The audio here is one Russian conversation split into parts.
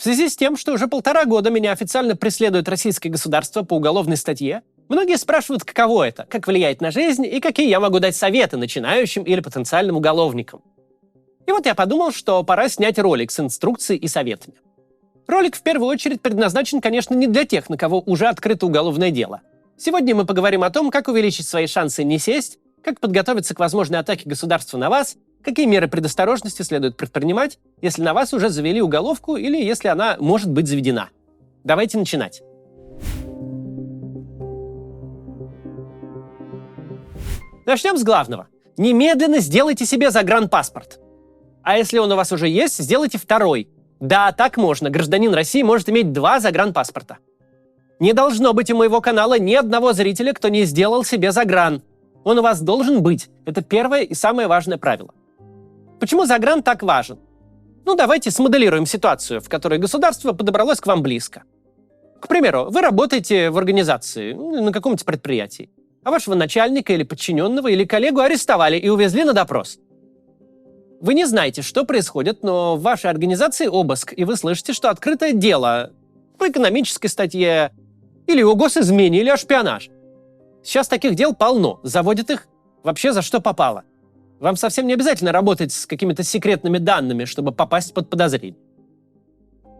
В связи с тем, что уже 1,5 года меня официально преследует российское государство по уголовной статье, многие спрашивают, каково это, как влияет на жизнь и какие я могу дать советы начинающим или потенциальным уголовникам. И вот я подумал, что пора снять ролик с инструкцией и советами. Ролик в первую очередь предназначен, конечно, не для тех, на кого уже открыто уголовное дело. Сегодня мы поговорим о том, как увеличить свои шансы не сесть, как подготовиться к возможной атаке государства на вас, какие меры предосторожности следует предпринимать, если на вас уже завели уголовку или если она может быть заведена. Давайте начинать. Начнем с главного. Немедленно сделайте себе загранпаспорт. А если он у вас уже есть, сделайте второй. Да, так можно. Гражданин России может иметь 2 загранпаспорта. Не должно быть у моего канала ни одного зрителя, кто не сделал себе загран. Он у вас должен быть. Это первое и самое важное правило. Почему загран так важен? Давайте смоделируем ситуацию, в которой государство подобралось к вам близко. К примеру, вы работаете в организации, на каком-то предприятии, а вашего начальника или подчиненного или коллегу арестовали и увезли на допрос. Вы не знаете, что происходит, но в вашей организации обыск, и вы слышите, что открытое дело по экономической статье, или о госизмене, или о шпионаже. Сейчас таких дел полно, заводят их вообще за что попало. Вам совсем не обязательно работать с какими-то секретными данными, чтобы попасть под подозрение.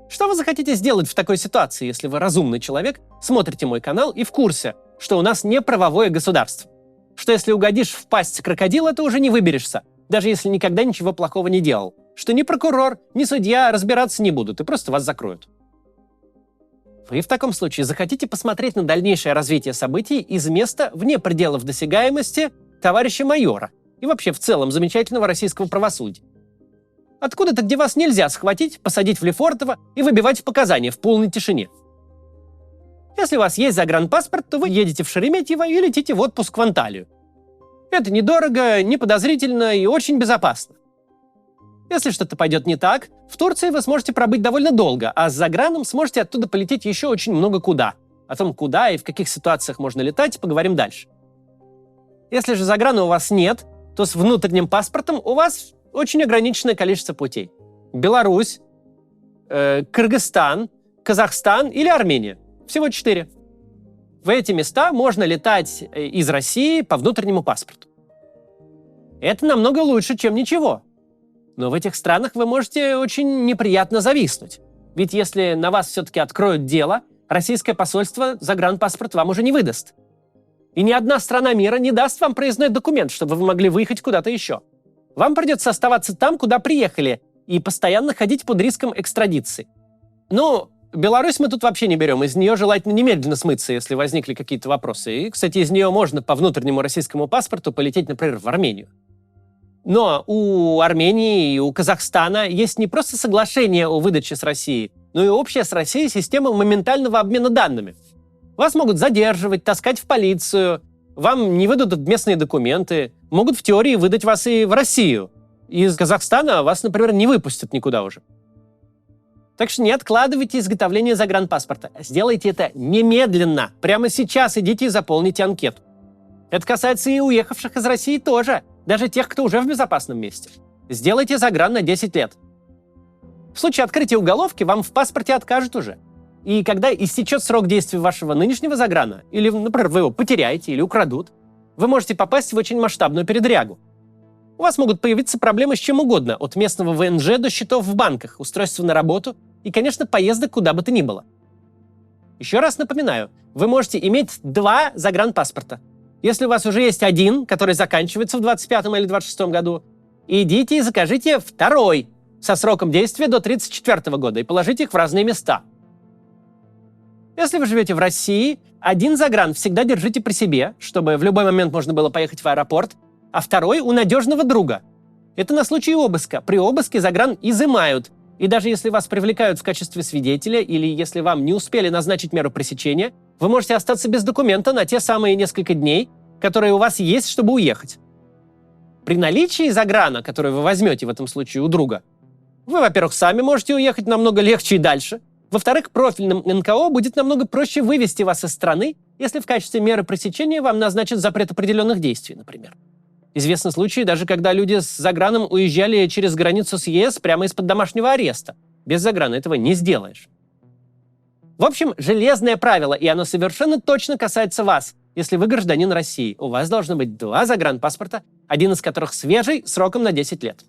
Что вы захотите сделать в такой ситуации, если вы разумный человек, смотрите мой канал и в курсе, что у нас не правовое государство? Что если угодишь в пасть крокодила, то уже не выберешься, даже если никогда ничего плохого не делал. Что ни прокурор, ни судья разбираться не будут и просто вас закроют. Вы в таком случае захотите посмотреть на дальнейшее развитие событий из места вне пределов досягаемости товарища майора и вообще в целом замечательного российского правосудия. Откуда-то, где вас нельзя схватить, посадить в Лефортово и выбивать показания в полной тишине. Если у вас есть загранпаспорт, то вы едете в Шереметьево и летите в отпуск в Анталию. Это недорого, не подозрительно и очень безопасно. Если что-то пойдет не так, в Турции вы сможете пробыть довольно долго, а с заграном сможете оттуда полететь еще очень много куда. О том, куда и в каких ситуациях можно летать, поговорим дальше. Если же заграна у вас нет, то с внутренним паспортом у вас очень ограниченное количество путей. Беларусь, Кыргызстан, Казахстан или Армения. Всего 4. В эти места можно летать из России по внутреннему паспорту. Это намного лучше, чем ничего. Но в этих странах вы можете очень неприятно зависнуть. Ведь если на вас все-таки откроют дело, российское посольство загранпаспорт вам уже не выдаст. И ни одна страна мира не даст вам проездной документ, чтобы вы могли выехать куда-то еще. Вам придется оставаться там, куда приехали, и постоянно ходить под риском экстрадиции. Беларусь мы тут вообще не берем. Из нее желательно немедленно смыться, если возникли какие-то вопросы. И, кстати, из нее можно по внутреннему российскому паспорту полететь, например, в Армению. Но у Армении и у Казахстана есть не просто соглашение о выдаче с Россией, но и общая с Россией система моментального обмена данными. Вас могут задерживать, таскать в полицию, вам не выдадут местные документы, могут в теории выдать вас и в Россию. Из Казахстана вас, например, не выпустят никуда уже. Так что не откладывайте изготовление загранпаспорта. Сделайте это немедленно. Прямо сейчас идите и заполните анкету. Это касается и уехавших из России тоже. Даже тех, кто уже в безопасном месте. Сделайте загран на 10 лет. В случае открытия уголовки вам в паспорте откажут уже. И когда истечет срок действия вашего нынешнего заграна, или, например, вы его потеряете или украдут, вы можете попасть в очень масштабную передрягу. У вас могут появиться проблемы с чем угодно, от местного ВНЖ до счетов в банках, устройства на работу и, конечно, поездок куда бы то ни было. Еще раз напоминаю, вы можете иметь 2 загранпаспорта. Если у вас уже есть один, который заканчивается в 25 или 26 году, идите и закажите второй со сроком действия до 34 года и положите их в разные места. Если вы живете в России, один загран всегда держите при себе, чтобы в любой момент можно было поехать в аэропорт, а второй у надежного друга. Это на случай обыска. При обыске загран изымают. И даже если вас привлекают в качестве свидетеля или если вам не успели назначить меру пресечения, вы можете остаться без документа на те самые несколько дней, которые у вас есть, чтобы уехать. При наличии заграна, который вы возьмете в этом случае у друга, вы, во-первых, сами можете уехать намного легче и дальше. Во-вторых, профильным НКО будет намного проще вывести вас из страны, если в качестве меры пресечения вам назначат запрет определенных действий, например. Известны случаи, даже когда люди с заграном уезжали через границу с ЕС прямо из-под домашнего ареста. Без заграна этого не сделаешь. В общем, железное правило, и оно совершенно точно касается вас. Если вы гражданин России, у вас должно быть 2 загранпаспорта, один из которых свежий, сроком на 10 лет.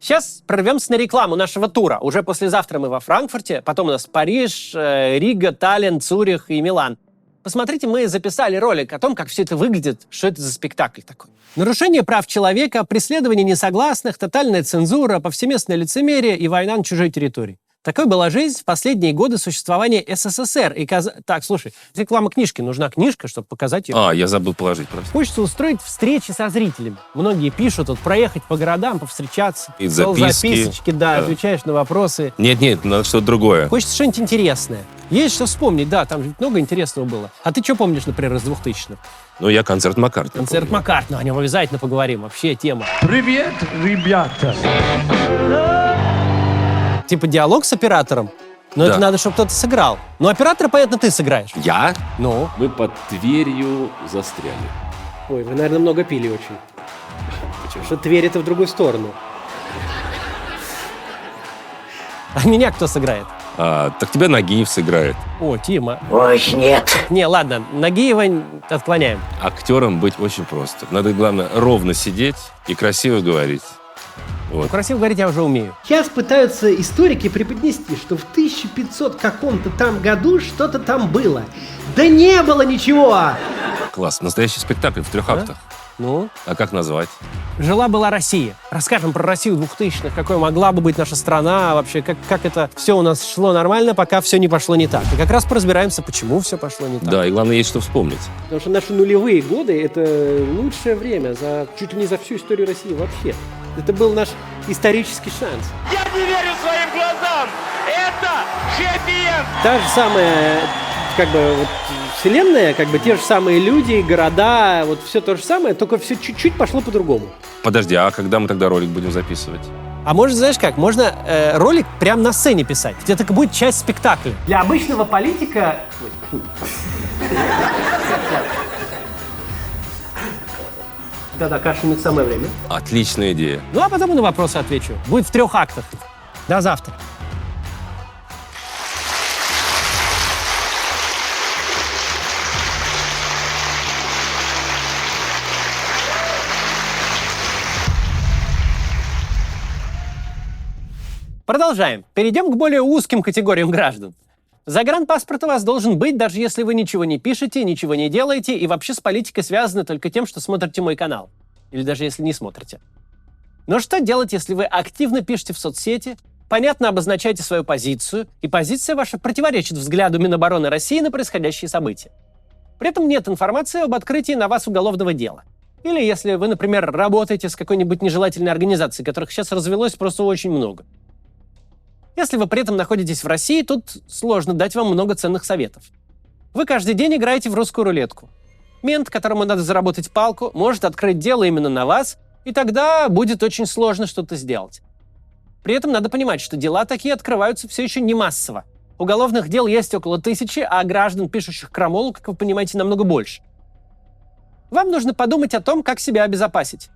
Сейчас прорвемся на рекламу нашего тура. Уже послезавтра мы во Франкфурте, потом у нас Париж, Рига, Таллин, Цюрих и Милан. Посмотрите, мы записали ролик о том, как все это выглядит, что это за спектакль такой. Нарушение прав человека, преследование несогласных, тотальная цензура, повсеместное лицемерие и война на чужой территории. Такой была жизнь в последние годы существования СССР. Так, слушай, реклама книжки. Нужна книжка, чтобы показать ее. Я забыл положить просто. Хочется устроить встречи со зрителями. Многие пишут, проехать по городам, повстречаться. И записочки. Да, отвечаешь на вопросы. Нет, надо что-то другое. Хочется что-нибудь интересное. Есть что вспомнить, да, там же много интересного было. А ты что помнишь, например, из 2000-х? Я концерт Маккартни. Концерт Маккартни, о нем обязательно поговорим. Вообще тема. Привет, ребята. Типа диалог с оператором, но Да. это надо, чтобы кто-то сыграл. Но оператора, понятно, ты сыграешь. Я? Ну? Мы под Тверью застряли. Ой, вы, наверное, много пили очень. Что Тверь это в другую сторону. А меня кто сыграет? Так тебя Нагиев сыграет. О, Тима. Ой, нет. Не, ладно, Нагиева отклоняем. Актером быть очень просто. Надо, главное, ровно сидеть и красиво говорить. Ну, красиво говорить я уже умею. Сейчас пытаются историки преподнести, что в 1500 каком-то там году что-то там было. Да не было ничего! Класс. Настоящий спектакль в 3 актах. Ну? А как назвать? Жила-была Россия. Расскажем про Россию 2000-х, какой могла бы быть наша страна, вообще, как это все у нас шло нормально, пока все не пошло не так. И как раз поразбираемся, почему все пошло не так. Да, и главное, есть что вспомнить. Потому что наши нулевые годы — это лучшее время чуть ли не за всю историю России вообще. Это был наш исторический шанс. Я не верю своим глазам! Это хэппи-энд! Та же самая, вселенная, те же самые люди, города, вот все то же самое, только все чуть-чуть пошло по-другому. Подожди, а когда мы тогда ролик будем записывать? А может, знаешь как, можно ролик прямо на сцене писать. Это будет часть спектакля. Для обычного политика... Да-да, кашлянуть самое время. Отличная идея. Ну, а потом на вопросы отвечу. Будет в 3 актах. До завтра. Продолжаем. Перейдем к более узким категориям граждан. Загранпаспорт у вас должен быть, даже если вы ничего не пишете, ничего не делаете и вообще с политикой связаны только тем, что смотрите мой канал. Или даже если не смотрите. Но что делать, если вы активно пишете в соцсети, понятно обозначаете свою позицию, и позиция ваша противоречит взгляду Минобороны России на происходящие события? При этом нет информации об открытии на вас уголовного дела. Или если вы, например, работаете с какой-нибудь нежелательной организацией, которых сейчас развелось просто очень много. Если вы при этом находитесь в России, тут сложно дать вам много ценных советов. Вы каждый день играете в русскую рулетку. Мент, которому надо заработать палку, может открыть дело именно на вас, и тогда будет очень сложно что-то сделать. При этом надо понимать, что дела такие открываются все еще не массово. Уголовных дел есть около 1000, а граждан, пишущих крамолу, как вы понимаете, намного больше. Вам нужно подумать о том, как себя обезопасить.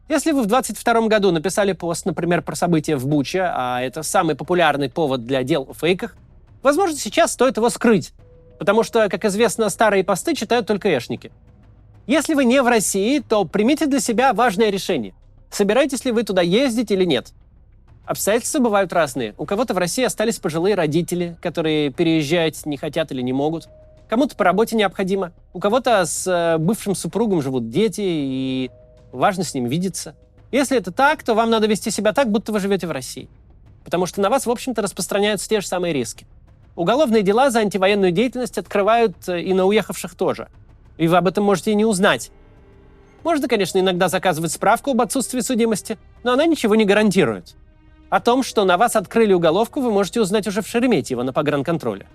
Если вы в 2022 году написали пост, например, про события в Буче, а это самый популярный повод для дел о фейках, возможно, сейчас стоит его скрыть, потому что, как известно, старые посты читают только эшники. Если вы не в России, то примите для себя важное решение. Собираетесь ли вы туда ездить или нет? Обстоятельства бывают разные. У кого-то в России остались пожилые родители, которые переезжать не хотят или не могут. Кому-то по работе необходимо. У кого-то с бывшим супругом живут дети, и важно с ним видеться. Если это так, то вам надо вести себя так, будто вы живете в России. Потому что на вас, в общем-то, распространяются те же самые риски. Уголовные дела за антивоенную деятельность открывают и на уехавших тоже. И вы об этом можете и не узнать. Можно, конечно, иногда заказывать справку об отсутствии судимости, но она ничего не гарантирует. О том, что на вас открыли уголовку, вы можете узнать уже в Шереметьево на погранконтроле.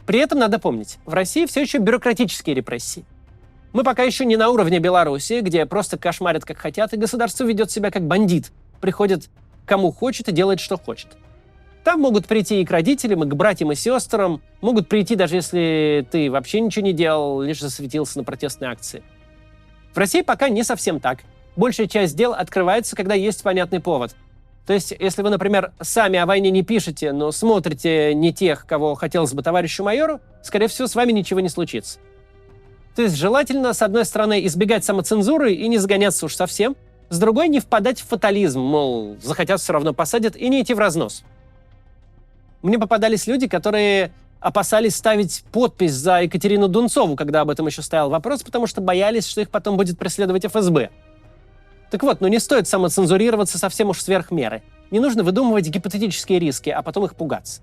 При этом надо помнить, в России все еще бюрократические репрессии. Мы пока еще не на уровне Беларуси, где просто кошмарят как хотят, и государство ведет себя как бандит. Приходит кому хочет и делает, что хочет. Там могут прийти и к родителям, и к братьям, и сестрам. Могут прийти, даже если ты вообще ничего не делал, лишь засветился на протестной акции. В России пока не совсем так. Большая часть дел открывается, когда есть понятный повод. То есть, если вы, например, сами о войне не пишете, но смотрите не тех, кого хотелось бы товарищу майору, скорее всего, с вами ничего не случится. То есть желательно, с одной стороны, избегать самоцензуры и не загоняться уж совсем, с другой — не впадать в фатализм, мол, захотят, все равно посадят, и не идти в разнос. Мне попадались люди, которые опасались ставить подпись за Екатерину Дунцову, когда об этом еще стоял вопрос, потому что боялись, что их потом будет преследовать ФСБ. Так вот, не стоит самоцензурироваться совсем уж сверх меры. Не нужно выдумывать гипотетические риски, а потом их пугаться.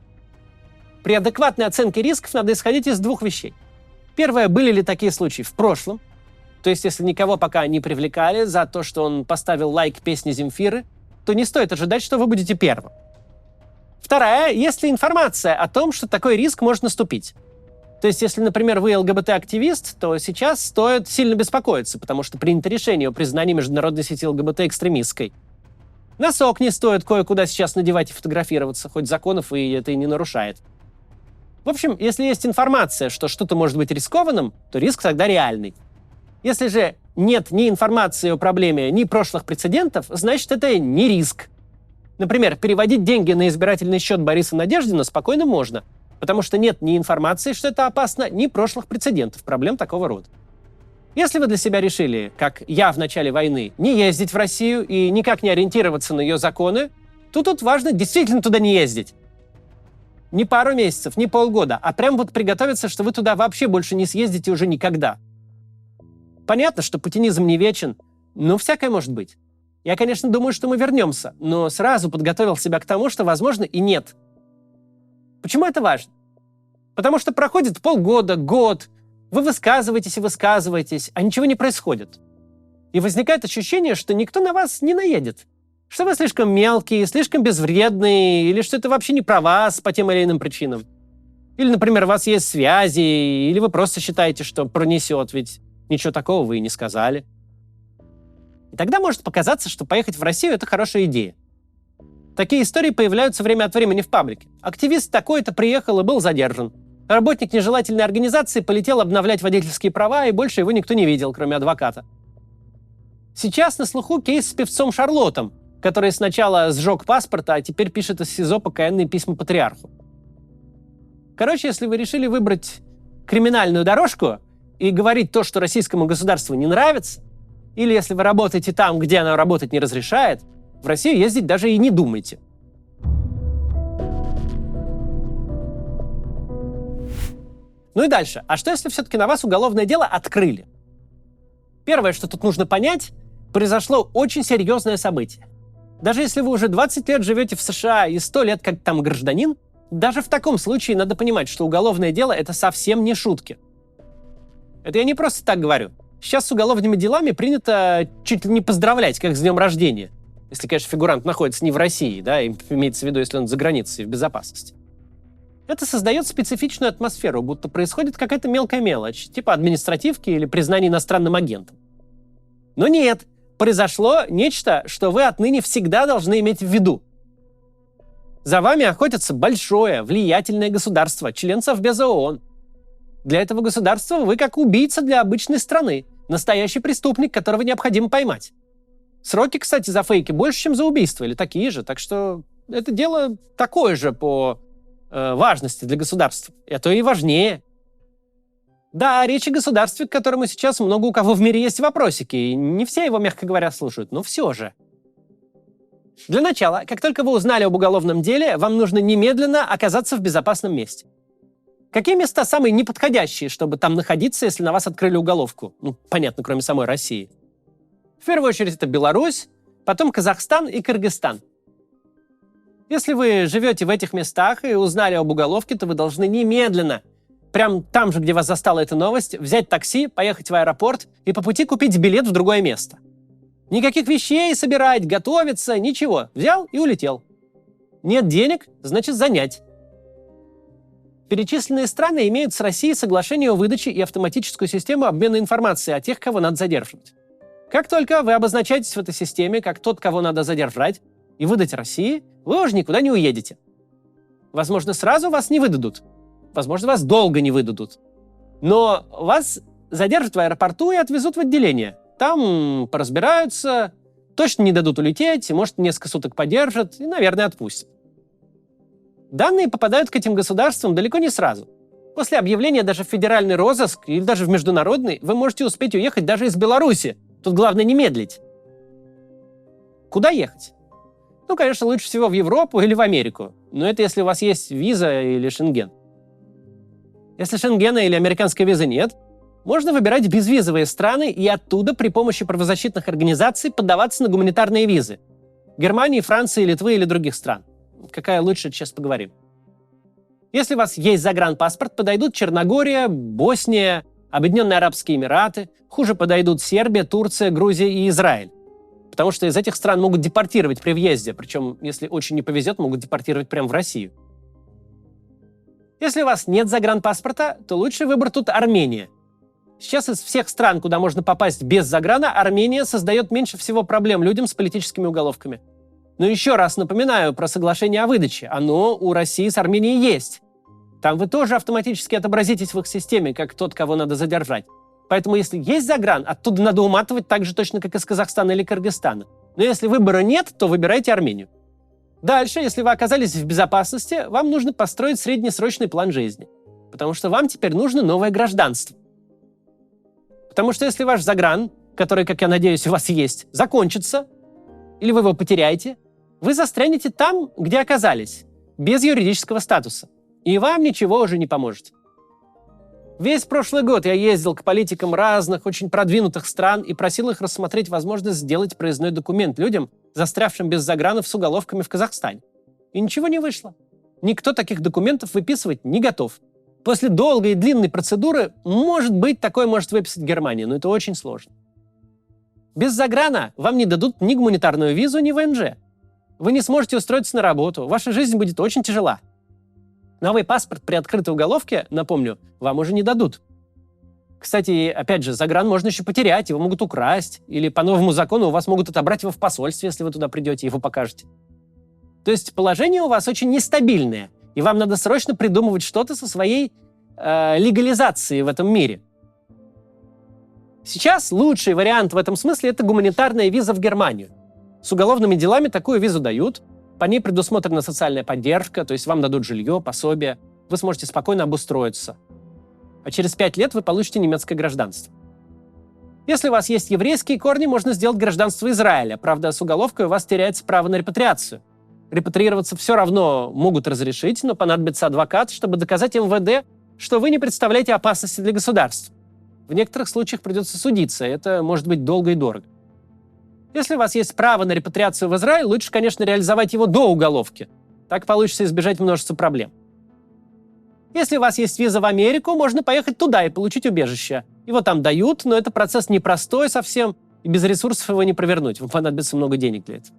При адекватной оценке рисков надо исходить из двух вещей. Первое, были ли такие случаи в прошлом? То есть, если никого пока не привлекали за то, что он поставил лайк песне Земфиры, то не стоит ожидать, что вы будете первым. Вторая, есть ли информация о том, что такой риск может наступить? То есть, если, например, вы ЛГБТ-активист, то сейчас стоит сильно беспокоиться, потому что принято решение о признании международной сети ЛГБТ экстремистской. Носок не стоит кое-куда сейчас надевать и фотографироваться, хоть законов и это и не нарушает. В общем, если есть информация, что что-то может быть рискованным, то риск тогда реальный. Если же нет ни информации о проблеме, ни прошлых прецедентов, значит, это не риск. Например, переводить деньги на избирательный счет Бориса Надеждина спокойно можно, потому что нет ни информации, что это опасно, ни прошлых прецедентов, проблем такого рода. Если вы для себя решили, как я в начале войны, не ездить в Россию и никак не ориентироваться на ее законы, то тут важно действительно туда не ездить. Не пару месяцев, не полгода, а прям вот приготовиться, что вы туда вообще больше не съездите уже никогда. Понятно, что путинизм не вечен, но всякое может быть. Я, конечно, думаю, что мы вернемся, но сразу подготовил себя к тому, что, возможно, и нет. Почему это важно? Потому что проходит полгода, год, вы высказываетесь и высказываетесь, а ничего не происходит. И возникает ощущение, что никто на вас не наедет. Что вы слишком мелкие, слишком безвредные, или что это вообще не про вас по тем или иным причинам. Или, например, у вас есть связи, или вы просто считаете, что пронесет, ведь ничего такого вы и не сказали. И тогда может показаться, что поехать в Россию — это хорошая идея. Такие истории появляются время от времени в паблике. Активист такой-то приехал и был задержан. Работник нежелательной организации полетел обновлять водительские права, и больше его никто не видел, кроме адвоката. Сейчас на слуху кейс с певцом Шарлотом, который сначала сжег паспорт, а теперь пишет из СИЗО покаянные письма патриарху. Короче, если вы решили выбрать криминальную дорожку и говорить то, что российскому государству не нравится, или если вы работаете там, где оно работать не разрешает, в Россию ездить даже и не думайте. Ну и дальше. А что, если все-таки на вас уголовное дело открыли? Первое, что тут нужно понять, произошло очень серьезное событие. Даже если вы уже 20 лет живете в США и 100 лет как там гражданин, даже в таком случае надо понимать, что уголовное дело — это совсем не шутки. Это я не просто так говорю. Сейчас с уголовными делами принято чуть ли не поздравлять, как с днем рождения. Если, конечно, фигурант находится не в России, да, имеется в виду, если он за границей в безопасности. Это создает специфичную атмосферу, будто происходит какая-то мелкая мелочь, типа административки или признания иностранным агентом. Но нет, произошло нечто, что вы отныне всегда должны иметь в виду. За вами охотится большое, влиятельное государство, член Совбеза ООН. Для этого государства вы как убийца для обычной страны, настоящий преступник, которого необходимо поймать. Сроки, кстати, за фейки больше, чем за убийство, или такие же, так что это дело такое же по важности для государства, а то и важнее. Да, речь о государстве, к которому сейчас много у кого в мире есть вопросики, и не все его, мягко говоря, слушают, но все же. Для начала, как только вы узнали об уголовном деле, вам нужно немедленно оказаться в безопасном месте. Какие места самые неподходящие, чтобы там находиться, если на вас открыли уголовку? Ну, понятно, кроме самой России. В первую очередь это Беларусь, потом Казахстан и Кыргызстан. Если вы живете в этих местах и узнали об уголовке, то вы должны немедленно, прямо там же, где вас застала эта новость, взять такси, поехать в аэропорт и по пути купить билет в другое место. Никаких вещей собирать, готовиться, ничего. Взял и улетел. Нет денег, значит занять. Перечисленные страны имеют с Россией соглашение о выдаче и автоматическую систему обмена информацией о тех, кого надо задерживать. Как только вы обозначаетесь в этой системе как тот, кого надо задержать, и выдать России, вы уже никуда не уедете. Возможно, сразу вас не выдадут. Возможно, вас долго не выдадут. Но вас задержат в аэропорту и отвезут в отделение. Там поразбираются, Точно не дадут улететь, может, несколько суток подержат и, наверное, отпустят. Данные попадают к этим государствам далеко не сразу. После объявления даже в федеральный розыск или даже в международный вы можете успеть уехать даже из Беларуси. Тут главное не медлить. Куда ехать? Ну, конечно, лучше всего в Европу или в Америку. Но это если у вас есть виза или Шенген. Если Шенгена или американской визы нет, можно выбирать безвизовые страны и оттуда при помощи правозащитных организаций подаваться на гуманитарные визы. Германии, Франции, Литвы или других стран. Какая лучше, сейчас поговорим. Если у вас есть загранпаспорт, подойдут Черногория, Босния, Объединенные Арабские Эмираты. Хуже подойдут Сербия, Турция, Грузия и Израиль. Потому что из этих стран могут депортировать при въезде. Причем, если очень не повезет, могут депортировать прямо в Россию. Если у вас нет загранпаспорта, то лучший выбор тут Армения. Сейчас из всех стран, куда можно попасть без заграна, Армения создает меньше всего проблем людям с политическими уголовками. Но еще раз напоминаю про соглашение о выдаче. Оно у России с Арменией есть. Там вы тоже автоматически отобразитесь в их системе, как тот, кого надо задержать. Поэтому если есть загран, оттуда надо уматывать так же точно, как из Казахстана или Кыргызстана. Но если выбора нет, то выбирайте Армению. Дальше, если вы оказались в безопасности, вам нужно построить среднесрочный план жизни. Потому что вам теперь нужно новое гражданство. Потому что если ваш загран, который, как я надеюсь, у вас есть, закончится, или вы его потеряете, вы застрянете там, где оказались, без юридического статуса. И вам ничего уже не поможет. Весь прошлый год я ездил к политикам разных, очень продвинутых стран и просил их рассмотреть возможность сделать проездной документ людям, застрявшим без загранов с уголовками в Казахстане. И ничего не вышло. Никто таких документов выписывать не готов. После долгой и длинной процедуры, может быть, такое может выписать Германия, но это очень сложно. Без заграна вам не дадут ни гуманитарную визу, ни ВНЖ. Вы не сможете устроиться на работу, ваша жизнь будет очень тяжела. Новый паспорт при открытой уголовке, напомню, вам уже не дадут. Кстати, опять же, загран можно еще потерять, его могут украсть, или по новому закону у вас могут отобрать его в посольстве, если вы туда придете и его покажете. То есть положение у вас очень нестабильное, и вам надо срочно придумывать что-то со своей легализацией в этом мире. Сейчас лучший вариант в этом смысле – это гуманитарная виза в Германию. С уголовными делами такую визу дают, по ней предусмотрена социальная поддержка, то есть вам дадут жилье, пособие, вы сможете спокойно обустроиться. А через 5 лет вы получите немецкое гражданство. Если у вас есть еврейские корни, можно сделать гражданство Израиля. Правда, с уголовкой у вас теряется право на репатриацию. Репатриироваться все равно могут разрешить, но понадобится адвокат, чтобы доказать МВД, что вы не представляете опасности для государства. В некоторых случаях придется судиться, это может быть долго и дорого. Если у вас есть право на репатриацию в Израиль, лучше, конечно, реализовать его до уголовки. Так получится избежать множества проблем. Если у вас есть виза в Америку, можно поехать туда и получить убежище. Его там дают, но это процесс непростой совсем, и без ресурсов его не провернуть. Вам понадобится много денег для этого.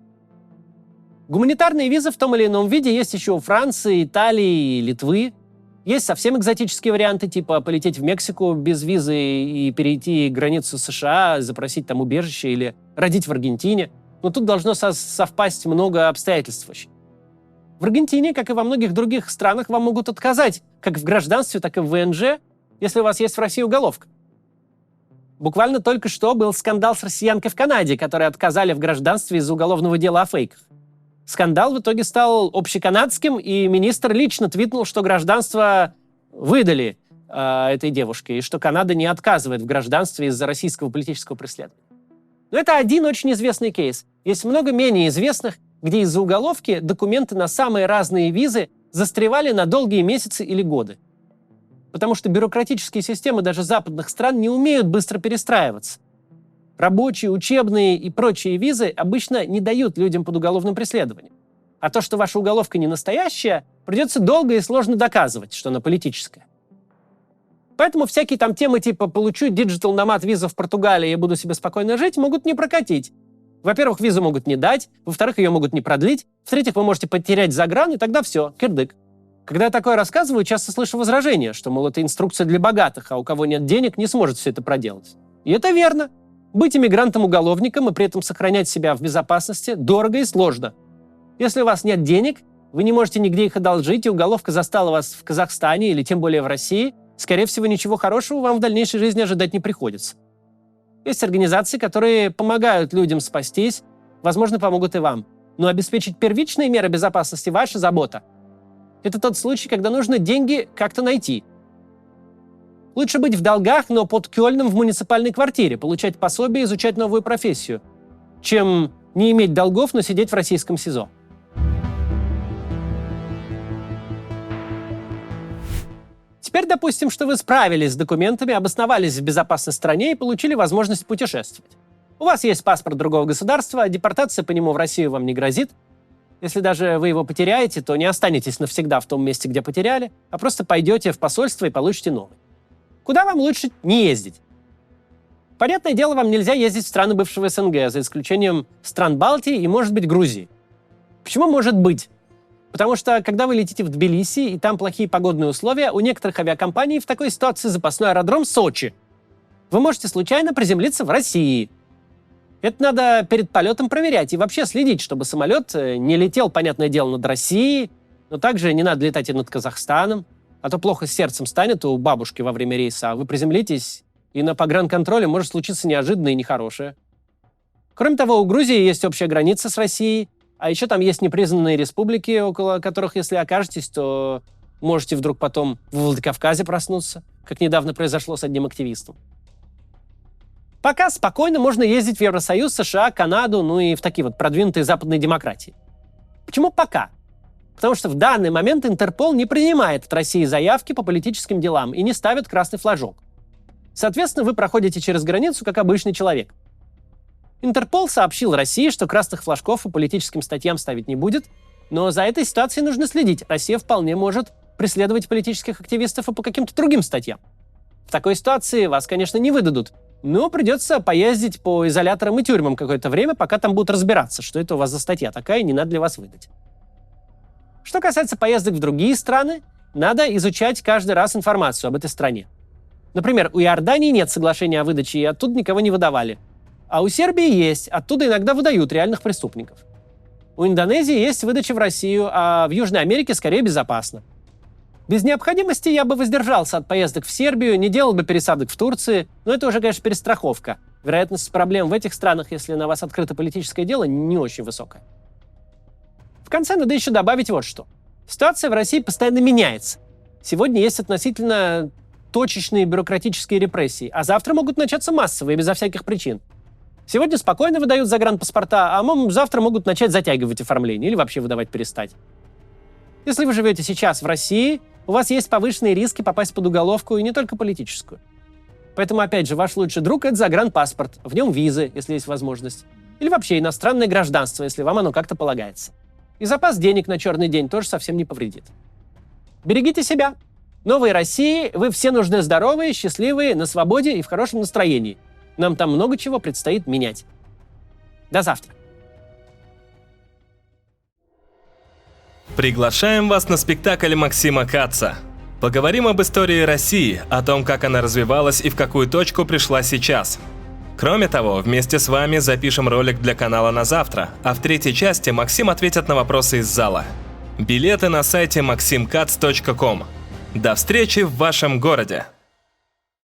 Гуманитарные визы в том или ином виде есть еще у Франции, Италии и Литвы. Есть совсем экзотические варианты, типа полететь в Мексику без визы и перейти границу США, запросить там убежище или родить в Аргентине. Но тут должно совпасть много обстоятельств вообще. В Аргентине, как и во многих других странах, вам могут отказать как в гражданстве, так и в ВНЖ, если у вас есть в России уголовка. Буквально только что был скандал с россиянкой в Канаде, которой отказали в гражданстве из-за уголовного дела о фейках. Скандал в итоге стал общеканадским, и министр лично твитнул, что гражданство выдали этой девушке, и что Канада не отказывает в гражданстве из-за российского политического преследования. Но это один очень известный кейс. Есть много менее известных, где из-за уголовки документы на самые разные визы застревали на долгие месяцы или годы. Потому что бюрократические системы даже западных стран не умеют быстро перестраиваться. Рабочие, учебные и прочие визы обычно не дают людям под уголовным преследованием. А то, что ваша уголовка не настоящая, придется долго и сложно доказывать, что она политическая. Поэтому всякие там темы типа «получу диджитал-номад визу в Португалии и буду себе спокойно жить» могут не прокатить. Во-первых, визу могут не дать, во-вторых, ее могут не продлить, в-третьих, вы можете потерять загран, и тогда все, кирдык. Когда я такое рассказываю, часто слышу возражения, что, мол, это инструкция для богатых, а у кого нет денег, не сможет все это проделать. И это верно. Быть иммигрантом-уголовником и при этом сохранять себя в безопасности дорого и сложно. Если у вас нет денег, вы не можете нигде их одолжить, и уголовка застала вас в Казахстане или тем более в России, скорее всего, ничего хорошего вам в дальнейшей жизни ожидать не приходится. Есть организации, которые помогают людям спастись, возможно, помогут и вам. Но обеспечить первичные меры безопасности – ваша забота. Это тот случай, когда нужно деньги как-то найти. Лучше быть в долгах, но под Кёльном в муниципальной квартире, получать пособие и изучать новую профессию, чем не иметь долгов, но сидеть в российском СИЗО. Теперь допустим, что вы справились с документами, обосновались в безопасной стране и получили возможность путешествовать. У вас есть паспорт другого государства, депортация по нему в Россию вам не грозит. Если даже вы его потеряете, то не останетесь навсегда в том месте, где потеряли, а просто пойдете в посольство и получите новый. Куда вам лучше не ездить? Понятное дело, вам нельзя ездить в страны бывшего СНГ, за исключением стран Балтии и, может быть, Грузии. Почему может быть? Потому что, когда вы летите в Тбилиси, и там плохие погодные условия, у некоторых авиакомпаний в такой ситуации запасной аэродром Сочи. Вы можете случайно приземлиться в России. Это надо перед полетом проверять и вообще следить, чтобы самолет не летел, понятное дело, над Россией, но также не надо летать и над Казахстаном, а то плохо с сердцем станет у бабушки во время рейса, а вы приземлитесь, и на погранконтроле может случиться неожиданное и нехорошее. Кроме того, у Грузии есть общая граница с Россией, а еще там есть непризнанные республики, около которых, если окажетесь, то можете вдруг потом в Владикавказе проснуться, как недавно произошло с одним активистом. Пока спокойно можно ездить в Евросоюз, США, Канаду, ну и в такие вот продвинутые западные демократии. Почему пока? Потому что в данный момент Интерпол не принимает от России заявки по политическим делам и не ставит красный флажок. Соответственно, вы проходите через границу как обычный человек. Интерпол сообщил России, что красных флажков по политическим статьям ставить не будет, но за этой ситуацией нужно следить. Россия вполне может преследовать политических активистов и по каким-то другим статьям. В такой ситуации вас, конечно, не выдадут, но придется поездить по изоляторам и тюрьмам какое-то время, пока там будут разбираться, что это у вас за статья такая, не надо ли вас выдать. Что касается поездок в другие страны, надо изучать каждый раз информацию об этой стране. Например, у Иордании нет соглашения о выдаче, и оттуда никого не выдавали. А у Сербии есть, оттуда иногда выдают реальных преступников. У Индонезии есть выдача в Россию, а в Южной Америке скорее безопасно. Без необходимости я бы воздержался от поездок в Сербию, не делал бы пересадок в Турции, но это уже, конечно, перестраховка. Вероятность проблем в этих странах, если на вас открыто политическое дело, не очень высокая. В конце надо еще добавить вот что. Ситуация в России постоянно меняется. Сегодня есть относительно точечные бюрократические репрессии, а завтра могут начаться массовые, безо всяких причин. Сегодня спокойно выдают загранпаспорта, а завтра могут начать затягивать оформление или вообще выдавать перестать. Если вы живете сейчас в России, у вас есть повышенные риски попасть под уголовку, и не только политическую. Поэтому, опять же, ваш лучший друг – это загранпаспорт, в нем визы, если есть возможность. Или вообще иностранное гражданство, если вам оно как-то полагается. И запас денег на черный день тоже совсем не повредит. Берегите себя. Новой России вы все нужны здоровые, счастливые, на свободе и в хорошем настроении. Нам там много чего предстоит менять. До завтра. Приглашаем вас на спектакль Максима Каца. Поговорим об истории России, о том, как она развивалась и в какую точку пришла сейчас. Кроме того, вместе с вами запишем ролик для канала на завтра, а в третьей части Максим ответит на вопросы из зала. Билеты на сайте maximkatz.com. До встречи в вашем городе!